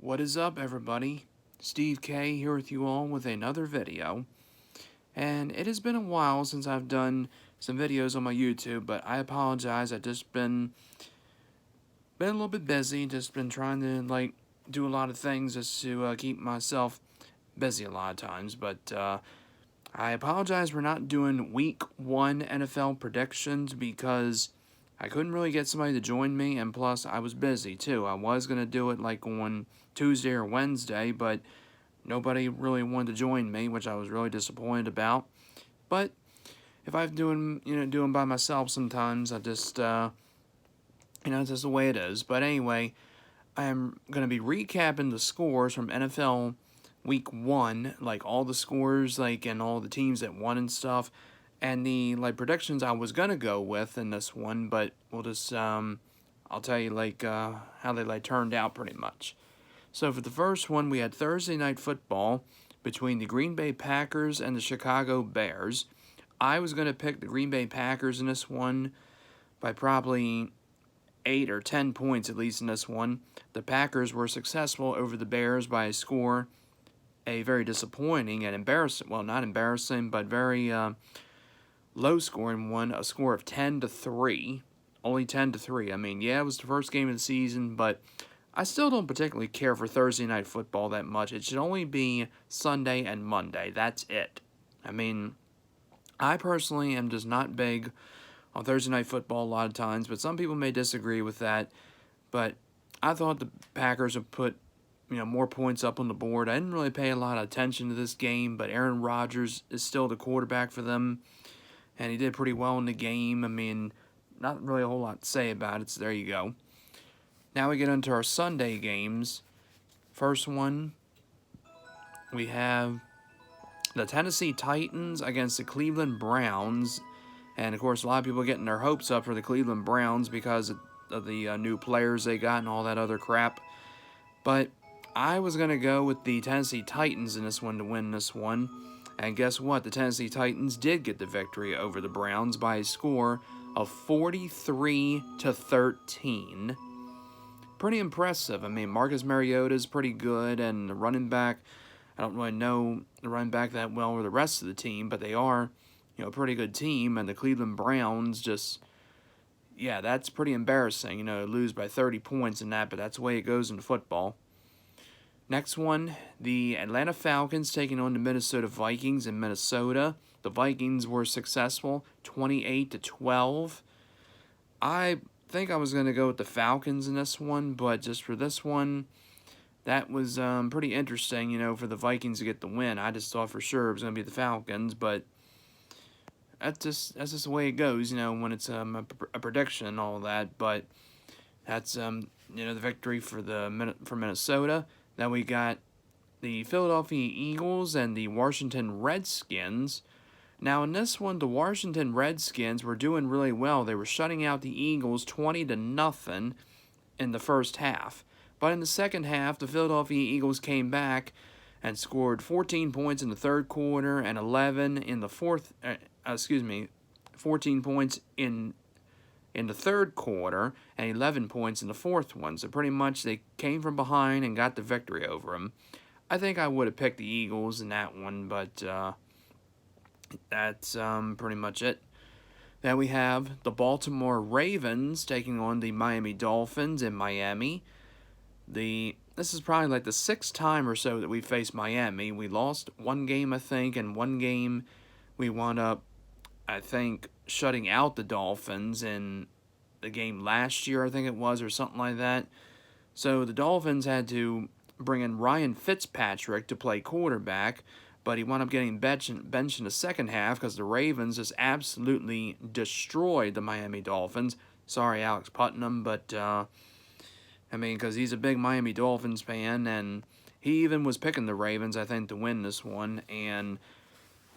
What is up, everybody? Steve K here with you all with another video. And it has been a while since I've done some videos on my YouTube, but I apologize. I've just been a little bit busy, just been trying to do a lot of things just to keep myself busy a lot of times. But I apologize for not doing week 1 NFL predictions because I couldn't really get somebody to join me, and plus I was busy too. I was going to do it like on Tuesday or Wednesday, but nobody really wanted to join me, which I was really disappointed about. But if I'm doing by myself sometimes, I just it's just the way it is. But anyway, I am going to be recapping the scores from NFL Week 1, like all the scores, and all the teams that won and stuff, and the predictions I was gonna go with in this one, but we'll just I'll tell you how they turned out pretty much. So for the first one, we had Thursday Night Football between the Green Bay Packers and the Chicago Bears. I was gonna pick the Green Bay Packers in this one by probably 8 or 10 points at least in this one. The Packers were successful over the Bears by a score, a very disappointing and embarrassing, well, not embarrassing, but very low-scoring one, a score of 10-3, only 10-3. I mean, yeah, it was the first game of the season, but I still don't particularly care for Thursday Night Football that much. It should only be Sunday and Monday. That's it. I mean, I personally am just not big on Thursday Night Football a lot of times, but some people may disagree with that. But I thought the Packers would put more points up on the board. I didn't really pay a lot of attention to this game, but Aaron Rodgers is still the quarterback for them, and he did pretty well in the game. I mean, not really a whole lot to say about it, so there you go. Now we get into our Sunday games. First one, we have the Tennessee Titans against the Cleveland Browns. And, of course, a lot of people are getting their hopes up for the Cleveland Browns because of the new players they got and all that other crap. But I was going to go with the Tennessee Titans in this one to win this one. And guess what? The Tennessee Titans did get the victory over the Browns by a score of 43-13. Pretty impressive. I mean, Marcus Mariota is pretty good, and the running back, I don't really know the running back that well or the rest of the team, but they are, a pretty good team. And the Cleveland Browns just, yeah, that's pretty embarrassing, lose by 30 points in that, but that's the way it goes in football. Next one, the Atlanta Falcons taking on the Minnesota Vikings in Minnesota. The Vikings were successful, 28-12. I think I was going to go with the Falcons in this one, but just for this one, that was pretty interesting, for the Vikings to get the win. I just thought for sure it was going to be the Falcons, but that's just the way it goes, when it's a prediction and all that. But that's the victory for Minnesota. Then we got the Philadelphia Eagles and the Washington Redskins. Now in this one, the Washington Redskins were doing really well. They were shutting out the Eagles 20-0 in the first half. But in the second half, the Philadelphia Eagles came back and scored 14 points in the third quarter and 11 in the 14 points in the third quarter and 11 points in the fourth one. So pretty much they came from behind and got the victory over them. I think I would have picked the Eagles in that one, but that's pretty much it. Then we have the Baltimore Ravens taking on the Miami Dolphins in Miami. This is probably like the 6th time or so that we faced Miami. We lost one game, I think, and one game we wound up, I think, shutting out the Dolphins in the game last year, I think it was, or something like that. So the Dolphins had to bring in Ryan Fitzpatrick to play quarterback, but he wound up getting benched in the second half because the Ravens just absolutely destroyed the Miami Dolphins. Sorry, Alex Putnam, but because he's a big Miami Dolphins fan, and he even was picking the Ravens, I think, to win this one. And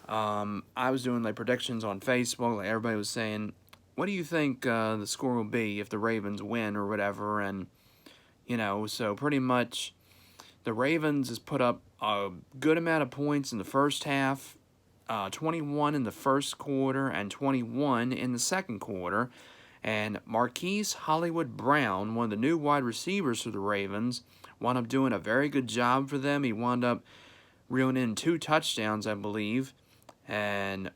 I was doing predictions on Facebook. Everybody was saying, what do you think the score will be if the Ravens win or whatever? And, so pretty much the Ravens has put up a good amount of points in the first half, 21 in the first quarter and 21 in the second quarter. And Marquise Hollywood Brown, one of the new wide receivers for the Ravens, wound up doing a very good job for them. He wound up reeling in 2 touchdowns, I believe. And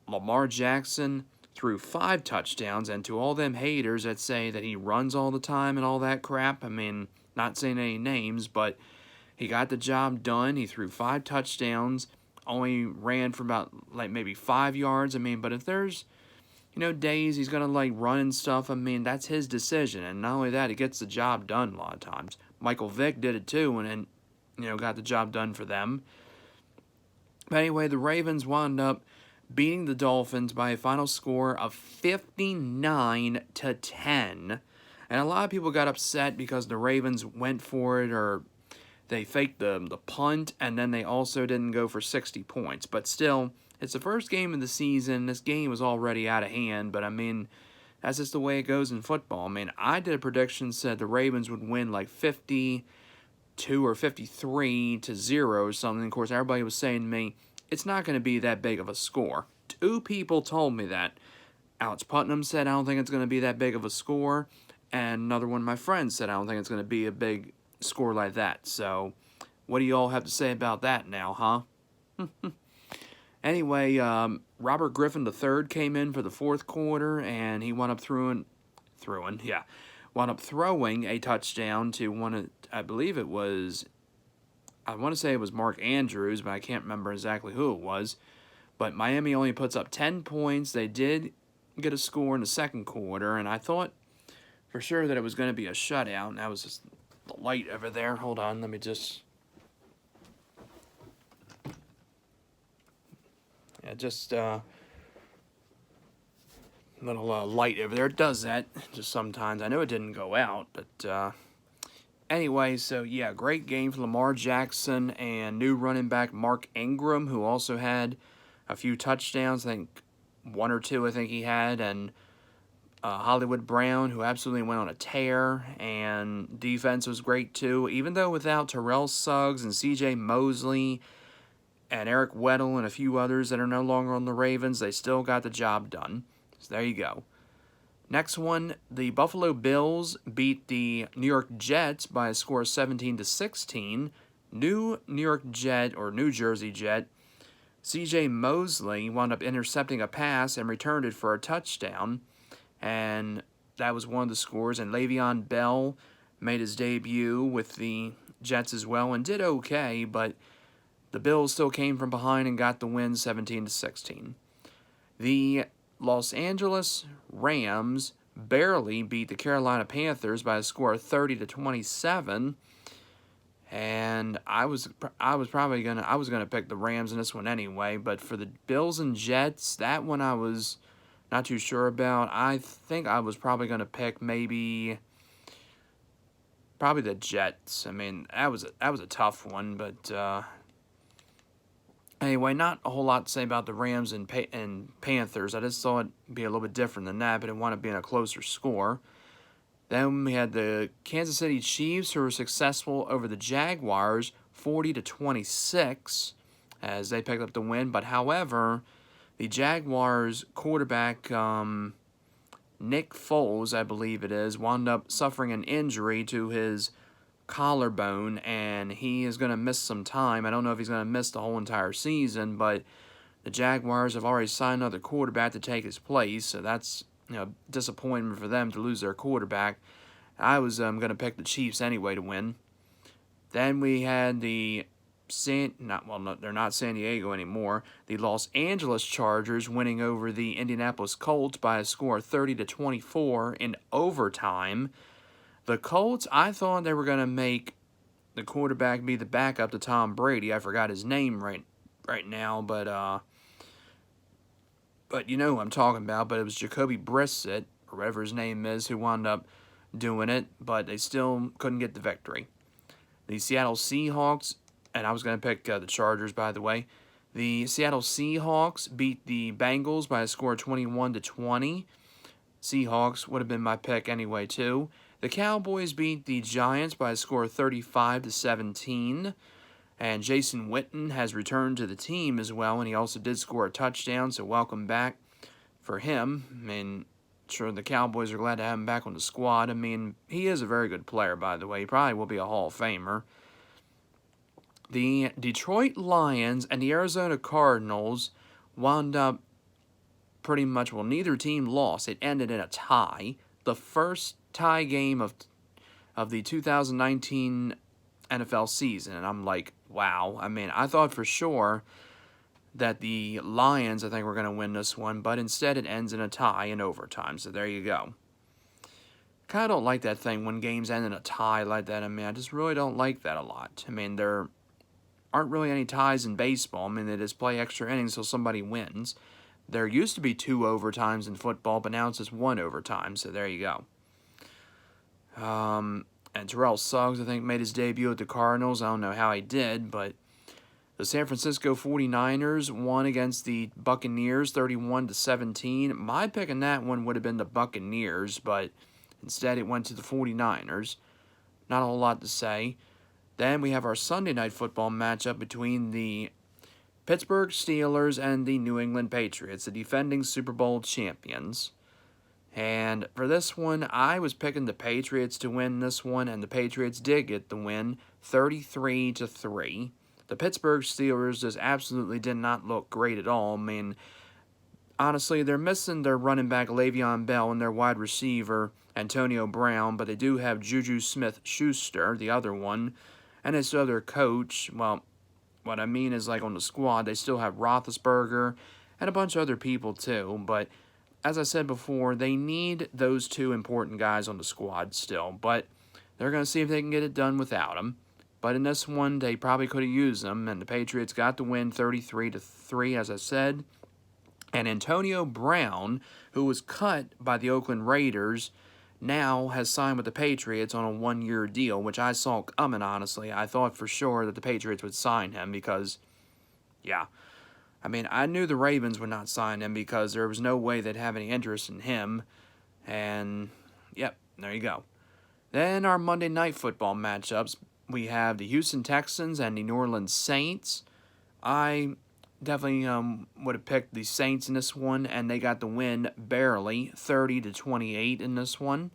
Lamar Jackson threw 5 touchdowns. And to all them haters that say that he runs all the time and all that crap, I mean, not saying any names, but he got the job done. He threw 5 touchdowns, only ran for about, like, maybe 5 yards. I mean, but if there's, days he's going to, like, run and stuff, I mean, that's his decision. And not only that, he gets the job done a lot of times. Michael Vick did it too, and then, got the job done for them. But anyway, the Ravens wound up beating the Dolphins by a final score of 59-10. And a lot of people got upset because the Ravens went for it, or they faked the punt, and then they also didn't go for 60 points. But still, it's the first game of the season. This game was already out of hand, but I mean, that's just the way it goes in football. I mean, I did a prediction, said the Ravens would win like 52 or 53-0 or something. Of course, everybody was saying to me, it's not going to be that big of a score. 2 people told me that. Alex Putnam said, I don't think it's going to be that big of a score. And another one of my friends said, I don't think it's going to be a big score like that. So, what do you all have to say about that now, huh? Anyway, Robert Griffin III came in for the 4th quarter, and he wound up throwing a touchdown to one of, I want to say it was Mark Andrews, but I can't remember exactly who it was. But Miami only puts up 10 points. They did get a score in the 2nd quarter, and I thought for sure that it was going to be a shutout. And that was just the light over there. Hold on, let me just... Yeah, just little light over there. It does that just sometimes. I know it didn't go out, but anyway, so yeah, great game for Lamar Jackson and new running back Mark Ingram, who also had a few touchdowns. I think 1 or 2 I think he had, and Hollywood Brown, who absolutely went on a tear, and defense was great too. Even though without Terrell Suggs and C.J. Mosley and Eric Weddle and a few others that are no longer on the Ravens, they still got the job done. So there you go. Next one, the Buffalo Bills beat the New York Jets by a score of 17-16. New Jersey Jet, C.J. Mosley wound up intercepting a pass and returned it for a touchdown. And that was one of the scores. And Le'Veon Bell made his debut with the Jets as well and did okay, but the Bills still came from behind and got the win 17-16. The Los Angeles Rams barely beat the Carolina Panthers by a score of 30-27. And I was gonna pick the Rams in this one anyway, but for the Bills and Jets, that one I was not too sure about. I think I was probably gonna pick probably the Jets. I mean, that was a tough one, but anyway, not a whole lot to say about the Rams and Panthers. I just thought it'd be a little bit different than that, but it wound up being a closer score. Then we had the Kansas City Chiefs, who were successful over the Jaguars, 40-26, as they picked up the win. But however, the Jaguars quarterback, Nick Foles, I believe it is, wound up suffering an injury to his collarbone, and he is going to miss some time. I don't know if he's going to miss the whole entire season, but the Jaguars have already signed another quarterback to take his place, so that's disappointment for them to lose their quarterback. I was going to pick the Chiefs anyway to win. Then we had the they're not San Diego anymore. The Los Angeles Chargers winning over the Indianapolis Colts by a score of 30-24 in overtime. The Colts, I thought they were going to make the quarterback be the backup to Tom Brady. I forgot his name right now, but you know who I'm talking about. But it was Jacoby Brissett, or whatever his name is, who wound up doing it, but they still couldn't get the victory. The Seattle Seahawks, and I was going to pick the Chargers, by the way. The Seattle Seahawks beat the Bengals by a score of 21-20. Seahawks would have been my pick anyway, too. The Cowboys beat the Giants by a score of 35-17. And Jason Witten has returned to the team as well, and he also did score a touchdown, so welcome back for him. I mean, sure the Cowboys are glad to have him back on the squad. I mean, he is a very good player, by the way. He probably will be a Hall of Famer. The Detroit Lions and the Arizona Cardinals wound up pretty much, well, neither team lost. It ended in a tie. The first tie game of the 2019 NFL season. And I'm like, wow. I mean, I thought for sure that the Lions, I think, were going to win this one, but instead it ends in a tie in overtime. So there you go. Kind of don't like that thing when games end in a tie like that. I mean, I just really don't like that a lot. I mean, there aren't really any ties in baseball. I mean, they just play extra innings till somebody wins. There used to be 2 overtimes in football, but now it's just 1 overtime, so there you go. And Terrell Suggs, I think, made his debut at the Cardinals. I don't know how he did, but the San Francisco 49ers won against the Buccaneers 31-17. My pick in that one would have been the Buccaneers, but instead it went to the 49ers. Not a whole lot to say. Then we have our Sunday night football matchup between the Pittsburgh Steelers and the New England Patriots, the defending Super Bowl champions. And for this one, I was picking the Patriots to win this one, and the Patriots did get the win, 33-3. The Pittsburgh Steelers just absolutely did not look great at all. I mean, honestly, they're missing their running back Le'Veon Bell and their wide receiver Antonio Brown, but they do have Juju Smith-Schuster, the other one, and his other coach. Well, what I mean is, like, on the squad, they still have Roethlisberger and a bunch of other people, too. But, as I said before, they need those 2 important guys on the squad still. But they're going to see if they can get it done without them. But in this one, they probably could have used them. And the Patriots got the win 33-3, as I said. And Antonio Brown, who was cut by the Oakland Raiders, now has signed with the Patriots on a 1-year deal, which I saw coming, honestly. I thought for sure that the Patriots would sign him because, yeah. I mean, I knew the Ravens would not sign him because there was no way they'd have any interest in him. And, yep, there you go. Then our Monday Night Football matchups. We have the Houston Texans and the New Orleans Saints. I definitely would have picked the Saints in this one, and they got the win barely, 30-28 in this one.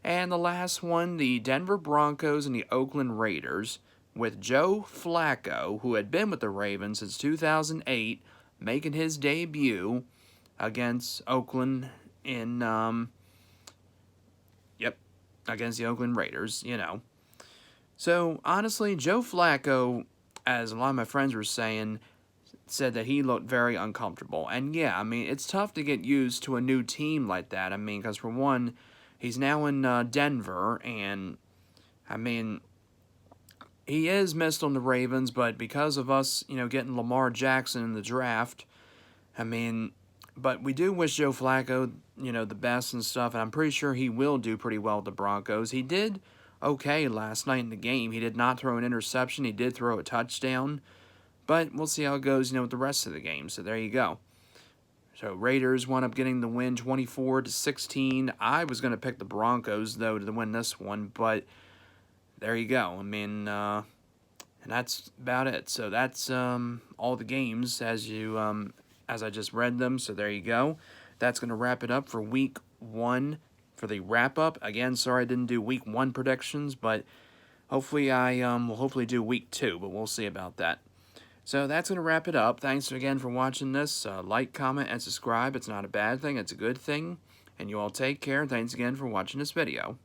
And the last one, the Denver Broncos and the Oakland Raiders, with Joe Flacco, who had been with the Ravens since 2008, making his debut against Oakland in, against the Oakland Raiders, you know. So, honestly, Joe Flacco, as a lot of my friends were saying, said that he looked very uncomfortable. And yeah, I mean, it's tough to get used to a new team like that. I mean, because for one, he's now in Denver, and I mean, he is missed on the Ravens, but because of us, you know, getting Lamar Jackson in the draft, I mean, but we do wish Joe Flacco, you know, the best and stuff, and I'm pretty sure he will do pretty well with the Broncos. He did okay last night in the game. He did not throw an interception. He did throw a touchdown. But we'll see how it goes, you know, with the rest of the game. So there you go. So Raiders wound up getting the win 24-16. I was going to pick the Broncos, though, to win this one. But there you go. I mean, and that's about it. So that's all the games as I just read them. So there you go. That's going to wrap it up for Week 1 for the wrap-up. Again, sorry I didn't do Week 1 predictions, but hopefully I will hopefully do Week 2. But we'll see about that. So that's going to wrap it up. Thanks again for watching this. Like, comment, and subscribe. It's not a bad thing. It's a good thing. And you all take care. Thanks again for watching this video.